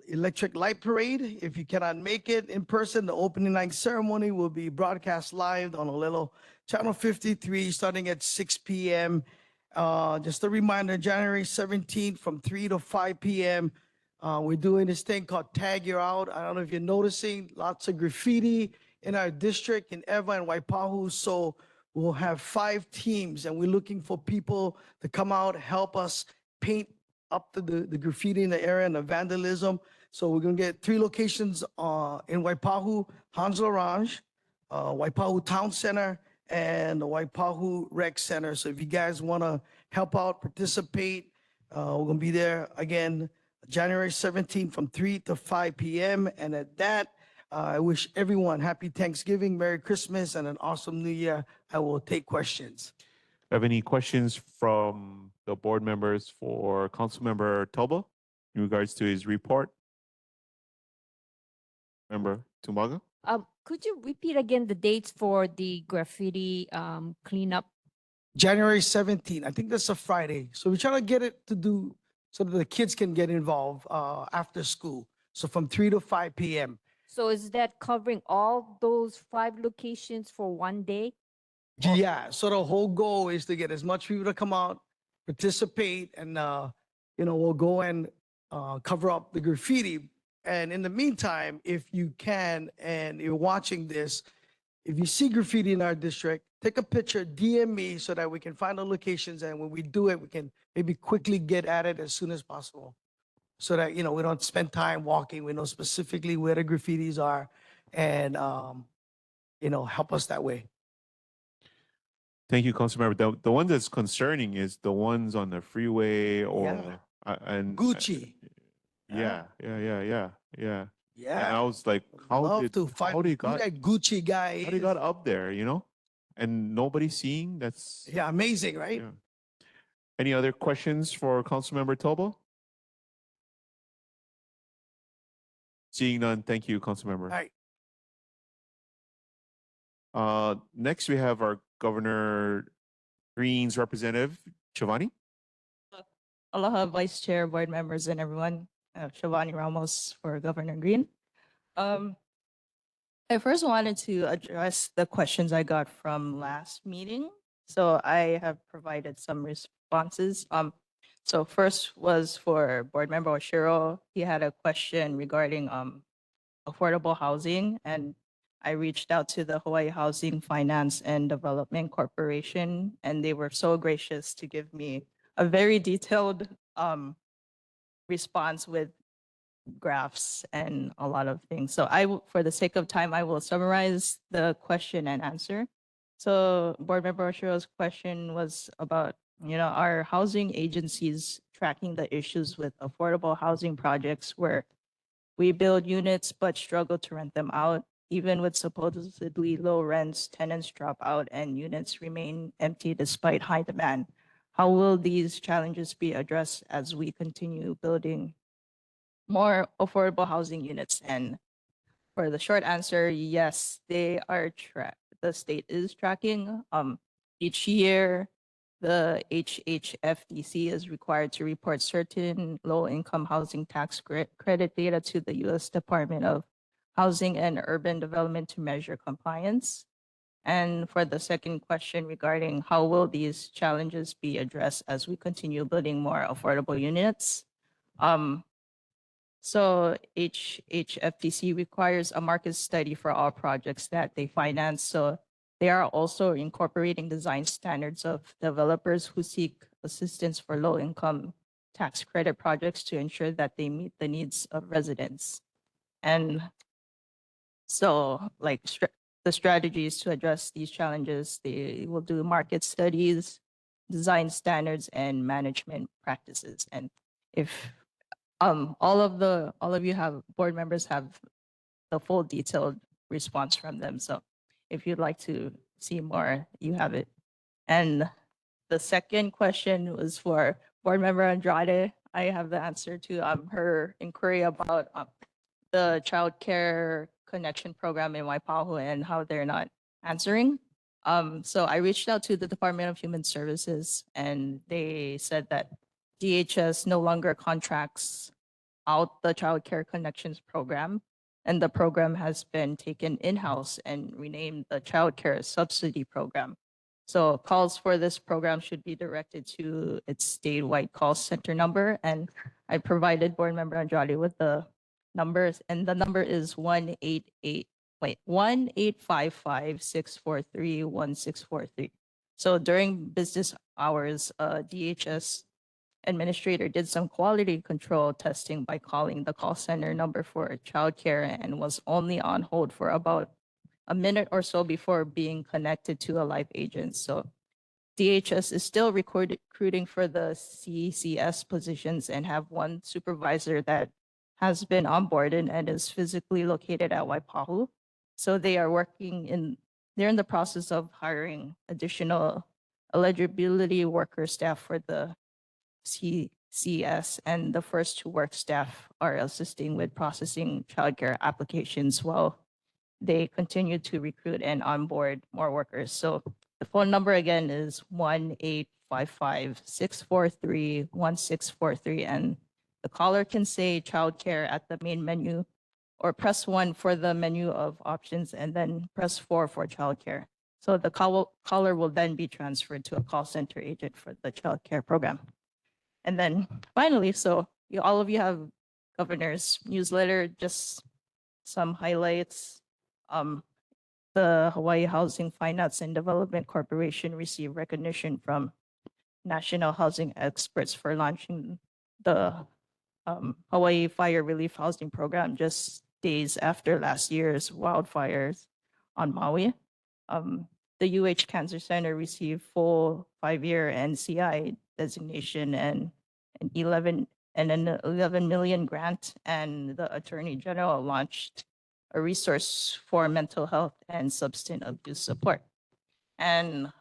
Electric Light Parade. If you cannot make it in person, the opening night ceremony will be broadcast live on Olelo Channel 53 starting at 6 p.m. Just a reminder, January 17th from 3 to 5 p.m. We're doing this thing called Tag You're Out. I don't know if you're noticing lots of graffiti in our district in Eva and Waipahu. So we'll have 5 teams, and we're looking for people to come out, help us paint up the graffiti in the area and the vandalism. So we're gonna get 3 locations in Waipahu, Hans L'Orange, Waipahu Town Center, and the Waipahu Rec Center. So if you guys wanna help out, participate, we're gonna be there again, January 17th from 3 to 5 p.m. And at that, I wish everyone happy Thanksgiving, Merry Christmas, and an awesome New Year. I will take questions. Have any questions from the board members for Councilmember Toba in regards to his report? Member Tumaga? Could you repeat again the dates for the graffiti cleanup? January 17th, I think that's a Friday. So we're trying to get it to do so that the kids can get involved after school. So from 3 to 5 p.m. So is that covering all those 5 locations for one day? Yeah, so the whole goal is to get as much people to come out, participate, and we'll go and cover up the graffiti. And in the meantime, if you can, and you're watching this, if you see graffiti in our district, take a picture, DM me so that we can find the locations. And when we do it, we can maybe quickly get at it as soon as possible. So that, we don't spend time walking. We know specifically where the graffitis are and, help us that way. Thank you, Councilmember. The one that's concerning is the ones on the freeway or and Gucci. Yeah. And Yeah. I was like, how Love they to find got who that Gucci guy how they is. got up there, and nobody seeing. That's Yeah, amazing, right? yeah. Any other questions for Councilmember Tobo? Seeing none, thank you, Councilmember. All right. Next, we have our Governor Green's representative, Giovanni. Aloha, Vice Chair, board members, and everyone. Shivani Ramos for Governor Green. I first wanted to address the questions I got from last meeting. So I have provided some responses. So first was for Board Member Oshiro. He had a question regarding affordable housing, and I reached out to the Hawaii Housing Finance and Development Corporation, and they were so gracious to give me a very detailed response with graphs and a lot of things. So for the sake of time, I will summarize the question and answer. So Board Member Oshiro's question was about, our housing agencies tracking the issues with affordable housing projects where we build units but struggle to rent them out. Even with supposedly low rents, tenants drop out and units remain empty despite high demand. How will these challenges be addressed as we continue building more affordable housing units? And for the short answer, yes, they are the state is tracking. Each year, the HHFDC is required to report certain low-income housing tax credit data to the U.S. Department of Housing and Urban Development to measure compliance. And for the second question regarding how will these challenges be addressed as we continue building more affordable units? So HHFTC requires a market study for all projects that they finance. So they are also incorporating design standards of developers who seek assistance for low-income tax credit projects to ensure that they meet the needs of residents. And so the strategies to address these challenges, they will do market studies, design standards, and management practices. And if all of you board members have the full detailed response from them. So if you'd like to see more, you have it. And the second question was for Board Member Andrade. I have the answer to her inquiry about the child care connection program in Waipahu and how they're not answering. So I reached out to the Department of Human Services, and they said that DHS no longer contracts out the child care connections program, and the program has been taken in-house and renamed the child care subsidy program. So calls for this program should be directed to its statewide call center number, and I provided Board Member Andrade with the numbers, and the number is 1-855-643-1643. So during business hours, DHS administrator did some quality control testing by calling the call center number for childcare and was only on hold for about a minute or so before being connected to a live agent. So DHS is still recruiting for the CCS positions and have one supervisor that has been onboarded and is physically located at Waipahu. So they're in the process of hiring additional eligibility worker staff for the CCS, and the first two work staff are assisting with processing childcare applications while they continue to recruit and onboard more workers. So the phone number again is 1-855-643-1643, and the caller can say childcare at the main menu or press 1 for the menu of options and then press 4 for childcare. So the caller will then be transferred to a call center agent for the childcare program. And then finally, so all of you have governor's newsletter, just some highlights. The Hawaii Housing Finance and Development Corporation received recognition from national housing experts for launching the Hawaii Fire Relief Housing Program just days after last year's wildfires on Maui. The UH Cancer Center received full 5-year NCI designation and an 11 million grant, and the Attorney General launched a resource for mental health and substance abuse support. And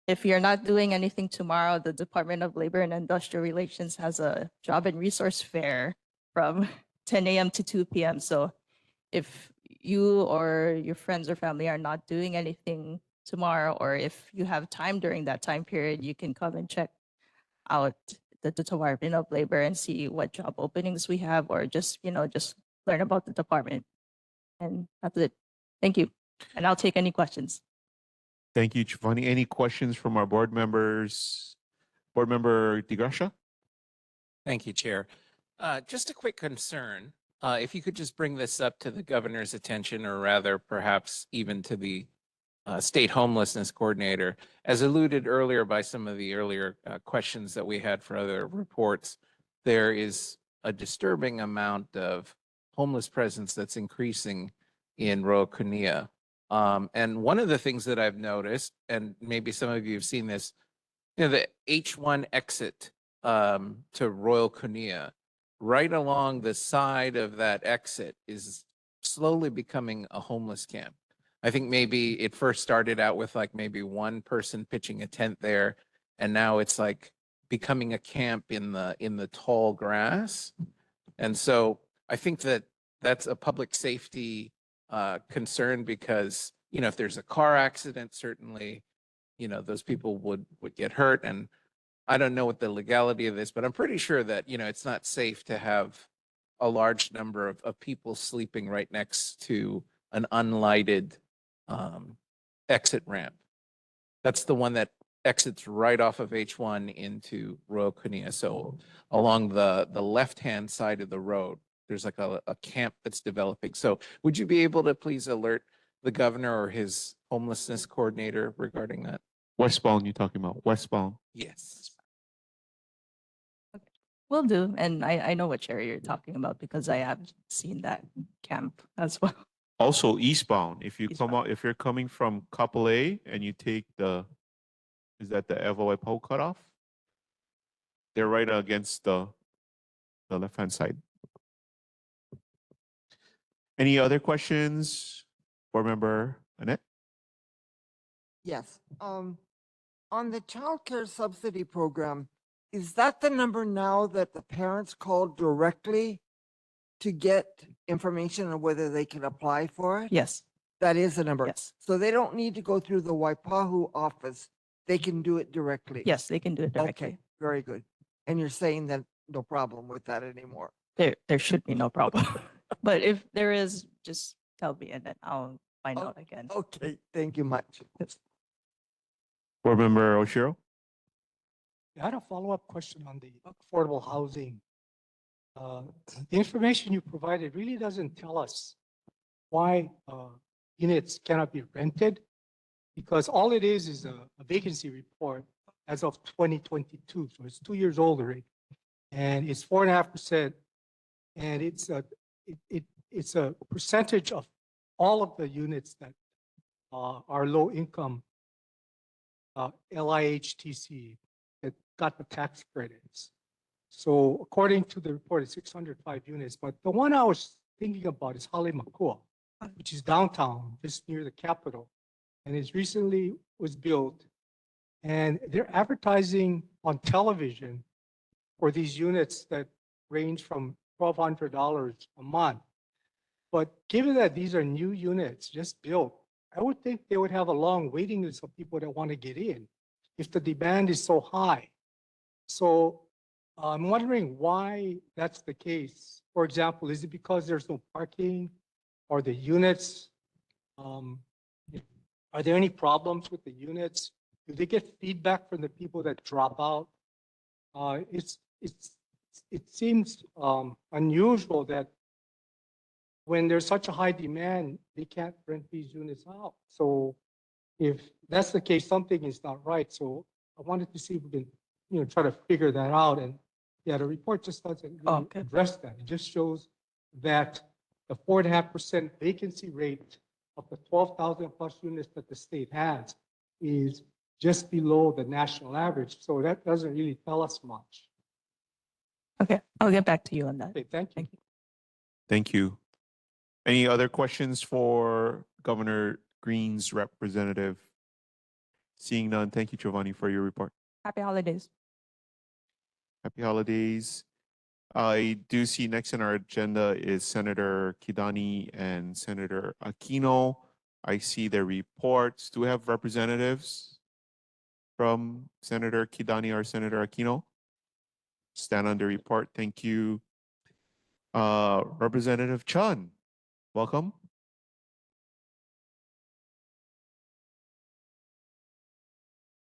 if you're not doing anything tomorrow, the Department of Labor and Industrial Relations has a job and resource fair from 10 a.m. to 2 p.m. So if you or your friends or family are not doing anything tomorrow, or if you have time during that time period, you can come and check out the Department of Labor and see what job openings we have, or just, just learn about the department. And that's it. Thank you. And I'll take any questions. Thank you, Giovanni. Any questions from our board members? Board Member DeGracia? Thank you, Chair. Just a quick concern. If you could just bring this up to the governor's attention, or rather perhaps even to the state homelessness coordinator, as alluded earlier by some of the earlier questions that we had for other reports, there is a disturbing amount of homeless presence that's increasing in Royal Kunia. And one of the things that I've noticed, and maybe some of you have seen this, the H1 exit to Royal Kunia, right along the side of that exit is slowly becoming a homeless camp. I think maybe it first started out with like maybe one person pitching a tent there, and now it's like becoming a camp in the tall grass. And so I think that that's a public safety concern, because, if there's a car accident, certainly, those people would get hurt. And I don't know what the legality of this, but I'm pretty sure that, it's not safe to have a large number of people sleeping right next to an unlighted exit ramp. That's the one that exits right off of H1 into Royal Kunia. So along the left-hand side of the road, there's like a camp that's developing. So would you be able to please alert the governor or his homelessness coordinator regarding that? Westbound, you're talking about westbound? Yes. Will do. And I know what area you're talking about, because I have seen that camp as well. Also eastbound, if you come out, if you're coming from Kapolei and you take is that the Evo Waipahu cutoff? They're right against the left-hand side. Any other questions? Board Member Annette? Yes. On the child care subsidy program, is that the number now that the parents call directly to get information on whether they can apply for it? Yes. That is the number. Yes. So they don't need to go through the Waipahu office. They can do it directly. Yes, they can do it directly. Okay, very good. And you're saying that no problem with that anymore? There should be no problem. But if there is, just tell me and then I'll find out again. Okay, thank you much. Board Member Oshiro? I had a follow-up question on the affordable housing. The information you provided really doesn't tell us why units cannot be rented, because all it is a vacancy report as of 2022. So it's 2 years old already, and it's 4.5%, and it's a percentage of all of the units that are low income LIHTC that got the tax credits. So according to the report, it's 605 units, but the one I was thinking about is Halemakua, which is downtown, just near the Capitol, and it recently was built. And they're advertising on television for these units that range from $1,200 a month. But given that these are new units just built, I would think they would have a long waiting list of people that want to get in if the demand is so high. So I'm wondering why that's the case. For example, is it because there's no parking, or the units? Are there any problems with the units? Do they get feedback from the people that drop out? It seems unusual that when there's such a high demand, they can't rent these units out. So if that's the case, something is not right. So I wanted to see if we can, try to figure that out. And yeah, the report just doesn't really address that. It just shows that the 4.5% vacancy rate of the 12,000 plus units that the state has is just below the national average. So that doesn't really tell us much. Okay, I'll get back to you on that. Okay, thank you. Thank you. Any other questions for Governor Green's representative? Seeing none, thank you, Giovanni, for your report. Happy holidays. Happy holidays. I do see next on our agenda is Senator Kidani and Senator Aquino. I see their reports. Do we have representatives from Senator Kidani or Senator Aquino? Stand on the report. Thank you. Representative Chun, welcome.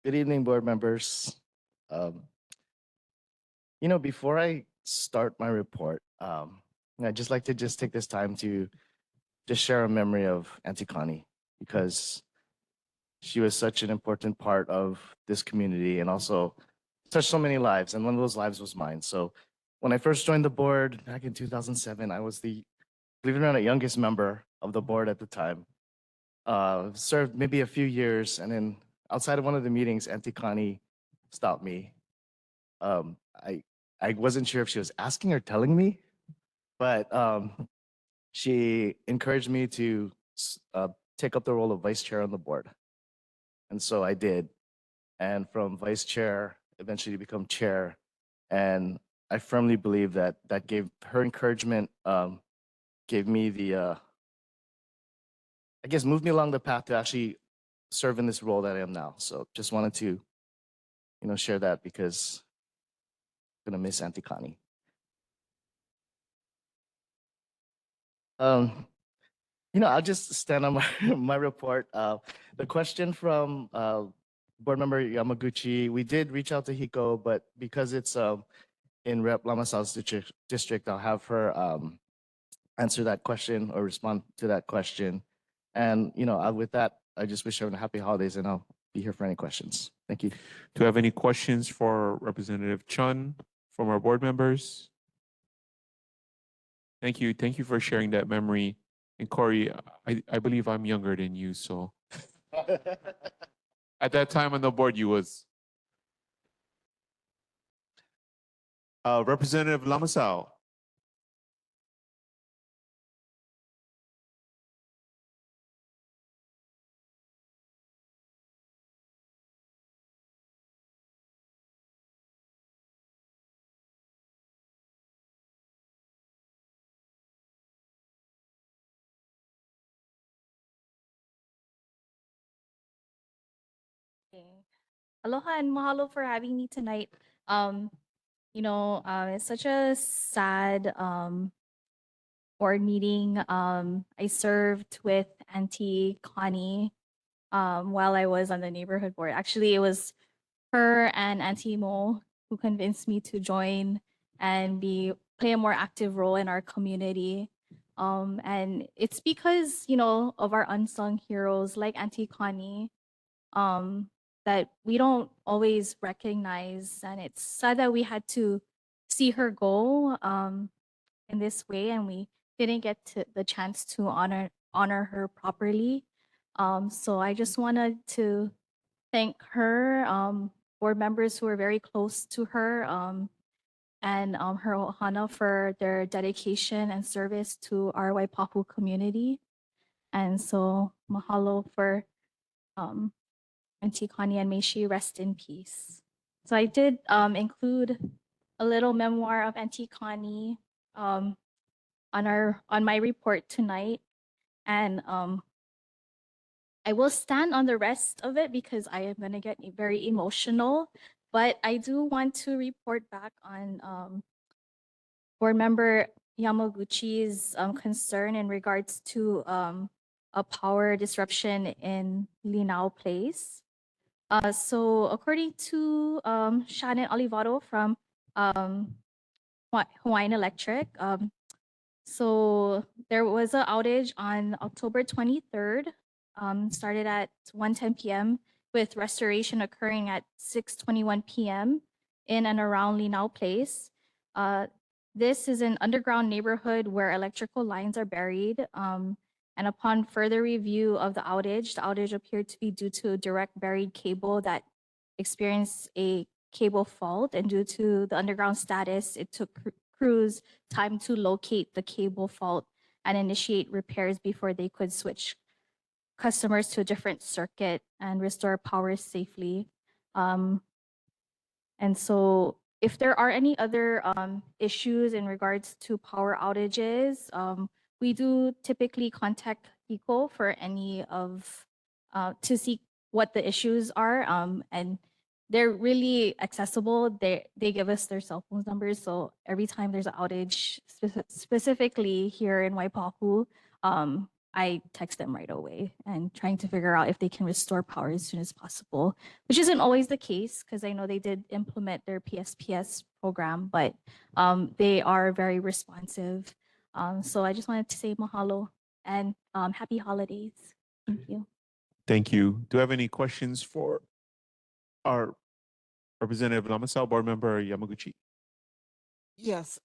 Good evening, board members. Um, before I start my report, I'd just like to take this time to just share a memory of Auntie Connie because she was such an important part of this community and also touched so many lives. And one of those lives was mine. So when I first joined the board back in 2007, I was the, believe it or not, youngest member of the board at the time. Served maybe a few years, and then outside of one of the meetings, Auntie Connie stopped me. Um, I I wasn't sure if she was asking or telling me, but she encouraged me to take up the role of vice chair on the board, and so I did. And from vice chair, eventually to become chair, and I firmly believe that that gave her encouragement, gave me the I guess moved me along the path to actually serve in this role that I am now. So just wanted to, share that because I'm gonna miss Auntie Connie. I'll just stand on my my report. The question from board member Yamaguchi, we did reach out to Hiko, but because it's in Rep Lamasao's district, I'll have her answer that question or respond to that question. And with that, I just wish everyone happy holidays, and I'll be here for any questions. Thank you. Do you have any questions for Representative Chun from our board members? Thank you. Thank you for sharing that memory. And Corey, I believe I'm younger than you, so at that time on the board, you was Representative Lamasao. Okay. Aloha and mahalo for having me tonight. Um, it's such a sad board meeting. I served with Auntie Connie while I was on the neighborhood board. Actually, it was her and Auntie Mo who convinced me to join and play a more active role in our community. And it's because, of our unsung heroes like Auntie Connie, that we don't always recognize. And it's sad that we had to see her go in this way, and we didn't get the chance to honor her properly. So I just wanted to thank her, board members who are very close to her, and her ohana for their dedication and service to our Waipahu community. And so mahalo for Auntie Connie, and may she rest in peace. So I did include a little memoir of Auntie Connie on my report tonight, and I will stand on the rest of it because I am gonna get very emotional. But I do want to report back on board member Yamaguchi's concern in regards to a power disruption in Linao Place. So according to Shannon Olivato from Hawaiian Electric, so there was an outage on October 23rd, started at 1:10 p.m. with restoration occurring at 6:21 p.m. in and around Linao Place. This is an underground neighborhood where electrical lines are buried. And upon further review of the outage appeared to be due to a direct buried cable that experienced a cable fault. And due to the underground status, it took crews time to locate the cable fault and initiate repairs before they could switch customers to a different circuit and restore power safely. And so if there are any other issues in regards to power outages, we do typically contact HECO for any of to see what the issues are. And they're really accessible. They give us their cell phone numbers. So every time there's an outage, specifically here in Waipahu, I text them right away and trying to figure out if they can restore power as soon as possible, which isn't always the case because I know they did implement their PSPS program, but they are very responsive. So I just wanted to say mahalo and happy holidays. Thank you. Thank you. Do you have any questions for our Representative Lamasao, Board Member Yamaguchi? Yes,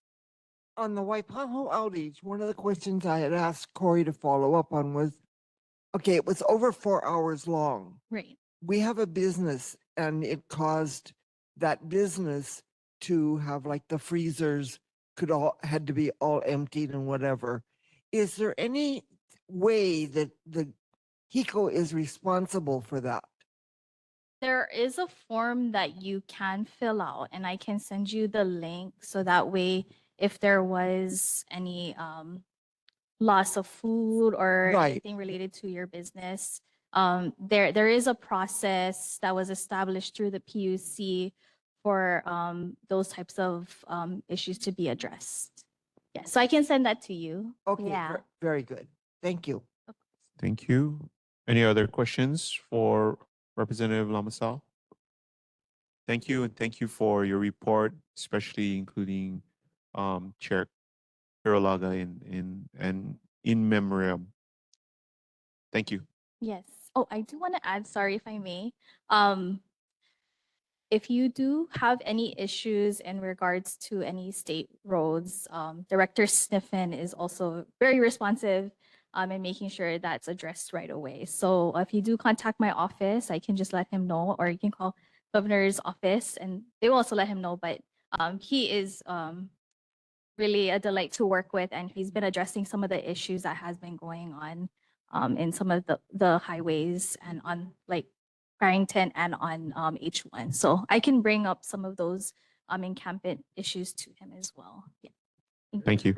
on the Waipahu outage, one of the questions I had asked Corey to follow up on was, okay, it was over 4 hours long. Right. We have a business and it caused that business to have like the freezers had to be all emptied and whatever. Is there any way that the HECO is responsible for that? There is a form that you can fill out, and I can send you the link so that way, if there was any loss of food or Right. anything related to your business, there is a process that was established through the PUC for those types of issues to be addressed. Yeah, so I can send that to you. Okay, Yeah. very good. Thank you. Thank you. Any other questions for Representative Lamasao? Thank you, and thank you for your report, especially including Chair Hirolaga in memoriam. Thank you. Yes. Oh, I do want to add, sorry if I may. If you do have any issues in regards to any state roads, Director Sniffen is also very responsive in making sure that's addressed right away. So if you do contact my office, I can just let him know, or you can call governor's office and they will also let him know. But he is really a delight to work with, and he's been addressing some of the issues that has been going on in some of the highways and on like Barrington and on H1. So I can bring up some of those encampment issues to him as well. Yeah. Thank you.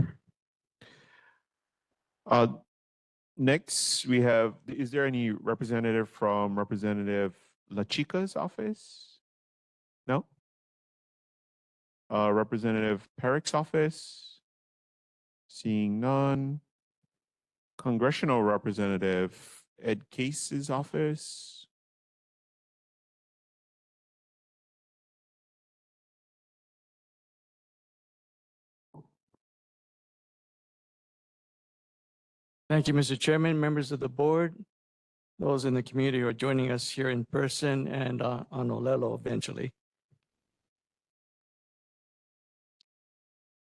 Next, we have, is there any representative from Representative La Chica's office? No? Representative Perrick's office? Seeing none. Congressional Representative Ed Case's office? Thank you, Mr. Chairman, members of the board, those in the community who are joining us here in person and on Olelo eventually.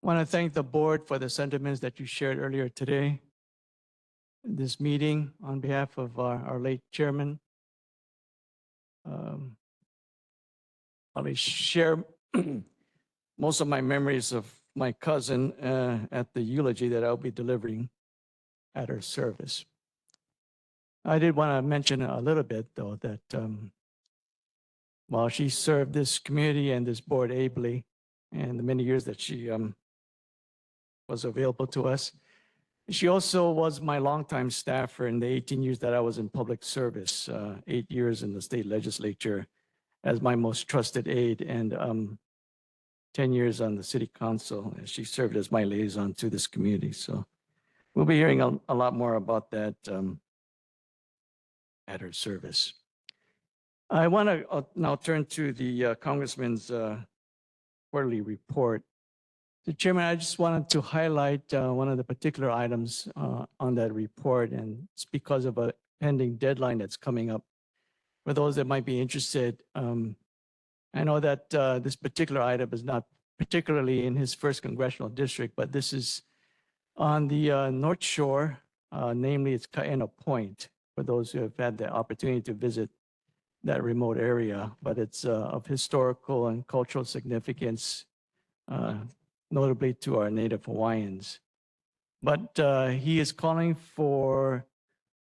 I want to thank the board for the sentiments that you shared earlier today in this meeting on behalf of our late chairman. I'll share most of my memories of my cousin at the eulogy that I'll be delivering at her service. I did want to mention a little bit, though, that while she served this community and this board ably, and the many years that she was available to us, she also was my longtime staffer in the 18 years that I was in public service, 8 years in the state legislature as my most trusted aide, and 10 years on the city council. And she served as my liaison to this community. So we'll be hearing a lot more about that at her service. I want to now turn to the Congressman's quarterly report. So Chairman, I just wanted to highlight one of the particular items on that report, and it's because of a pending deadline that's coming up. For those that might be interested, I know that this particular item is not particularly in his first congressional district, but this is on the North Shore, namely it's Kaena Point, for those who have had the opportunity to visit that remote area, but it's of historical and cultural significance, notably to our native Hawaiians. But he is calling for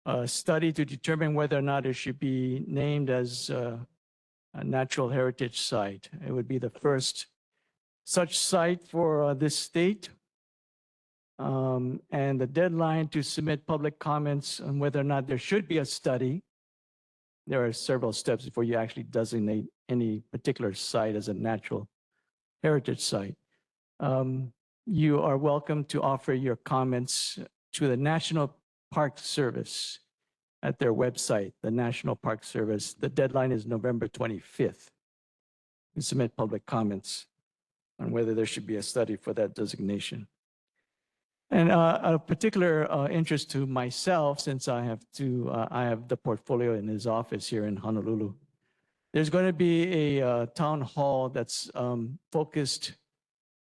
a study to determine whether or not it should be named as a natural heritage site. It would be the first such site for this state. And the deadline to submit public comments on whether or not there should be a study. There are several steps before you actually designate any particular site as a natural heritage site. You are welcome to offer your comments to the National Park Service at their website, the National Park Service. The deadline is November 25th. You submit public comments on whether there should be a study for that designation. And a particular interest to myself, since I have the portfolio in his office here in Honolulu. There's going to be a town hall that's focused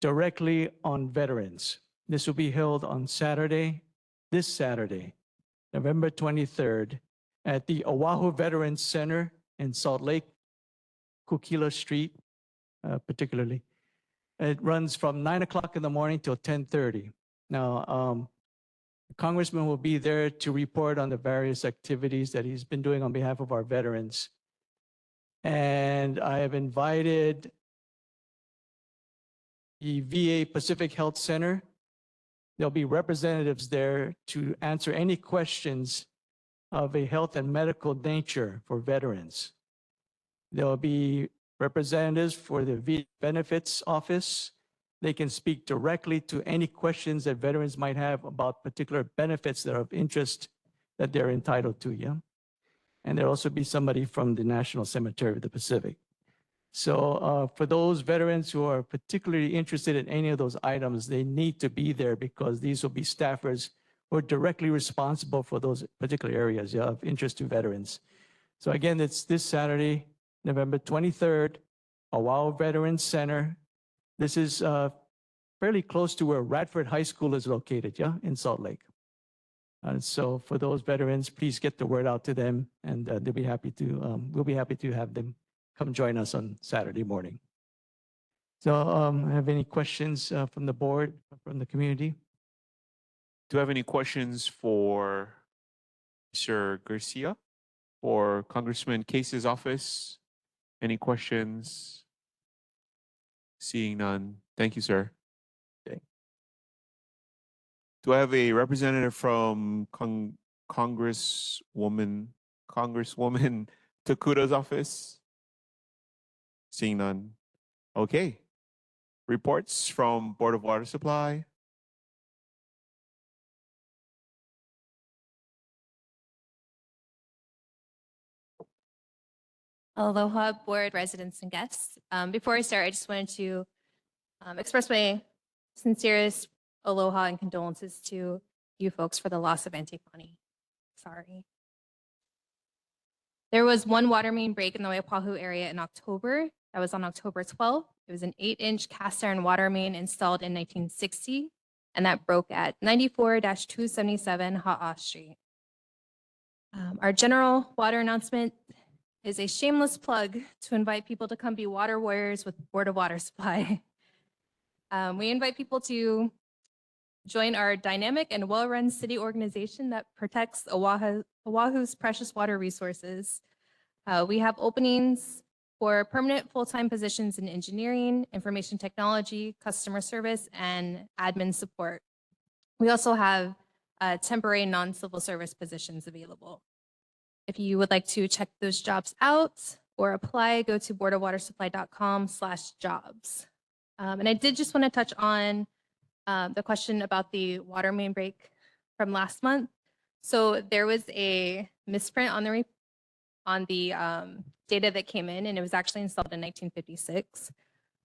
directly on veterans. This will be held on this Saturday, November 23rd, at the Oahu Veterans Center in Salt Lake, Kukila Street, particularly. It runs from 9 o'clock in the morning till 10:30. Now, the Congressman will be there to report on the various activities that he's been doing on behalf of our veterans. And I have invited the VA Pacific Health Center. There'll be representatives there to answer any questions of a health and medical nature for veterans. There will be representatives for the VA Benefits Office. They can speak directly to any questions that veterans might have about particular benefits that are of interest that they're entitled to, yeah? And there'll also be somebody from the National Cemetery of the Pacific. So for those veterans who are particularly interested in any of those items, they need to be there because these will be staffers who are directly responsible for those particular areas, yeah, of interest to veterans. So again, it's this Saturday, November 23rd, Oahu Veterans Center. This is fairly close to where Radford High School is located, yeah, in Salt Lake. And so for those veterans, please get the word out to them, and they'll be happy to. We'll be happy to have them come join us on Saturday morning. So, have any questions from the board, from the community? Do you have any questions for Mr. Garcia or Congressman Case's office? Any questions? Seeing none. Thank you, sir. Okay. Do I have a representative from Congresswoman Takuta's office? Seeing none. Okay. Reports from Board of Water Supply. Aloha, board, residents, and guests. Before I start, I just wanted to express my sincerest aloha and condolences to you folks for the loss of Antikani. Sorry. There was one water main break in the Waipahu area in October. That was on October 12th. It was an 8-inch cast iron water main installed in 1960, and that broke at 94-277 Ha'a Street. Our general water announcement is a shameless plug to invite people to come be water warriors with Board of Water Supply. We invite people to join our dynamic and well-run city organization that protects Oahu's precious water resources. We have openings for permanent full-time positions in engineering, information technology, customer service, and admin support. We also have temporary non-civil service positions available. If you would like to check those jobs out or apply, go to boardofwatersupply.com/jobs. And I did just want to touch on the question about the water main break from last month. So there was a misprint on the data that came in, and it was actually installed in 1956.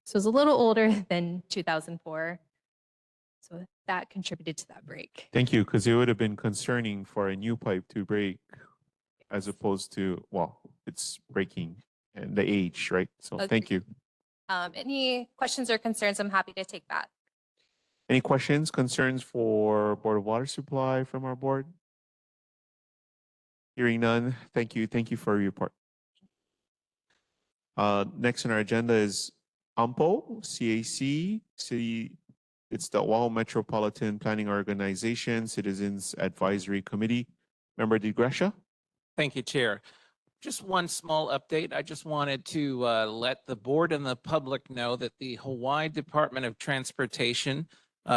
So it was a little older than 2004. So that contributed to that break. Thank you, because it would have been concerning for a new pipe to break as opposed to, well, it's breaking and the age, right? So thank you. Any questions or concerns, I'm happy to take that. Any questions, concerns for Board of Water Supply from our board? Hearing none, thank you. Thank you for your report. Next on our agenda is AMPO, CAC, City. It's the Oahu Metropolitan Planning Organization, Citizens Advisory Committee. Member DeGracia. Thank you, Chair. Just one small update. I just wanted to let the board and the public know that the Hawaii Department of Transportation,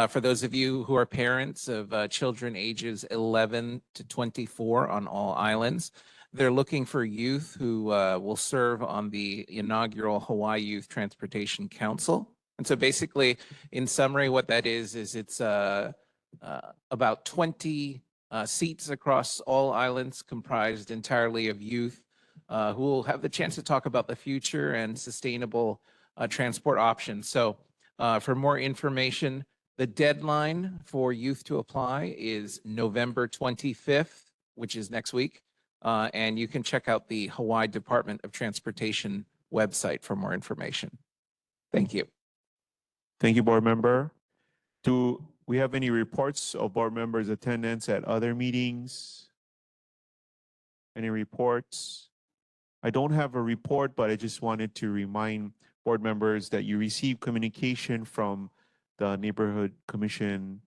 for those of you who are parents of children ages 11 to 24 on all islands, they're looking for youth who will serve on the inaugural Hawaii Youth Transportation Council. And so basically, in summary, what that is it's about 20 seats across all islands comprised entirely of youth who will have the chance to talk about the future and sustainable transport options. So for more information, the deadline for youth to apply is November 25th, which is next week. And you can check out the Hawaii Department of Transportation website for more information. Thank you. Thank you, board member. Do we have any reports of board members' attendance at other meetings? Any reports? I don't have a report, but I just wanted to remind board members that you received communication from the Neighborhood Commission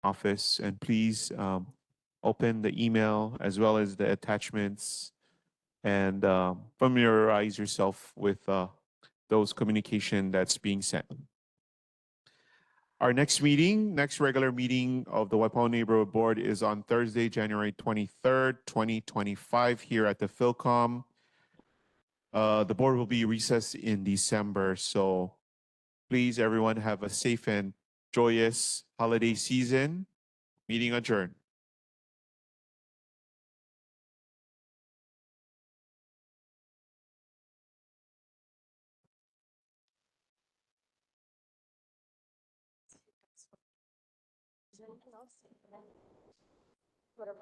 office, and please open the email as well as the attachments and familiarize yourself with those communication that's being sent. Our next regular meeting of the Waipahu Neighborhood Board is on Thursday, January 23rd, 2025 here at the Philcom. The board will be recessed in December, so please everyone have a safe and joyous holiday season. Meeting adjourned. Is there anything else? Whatever.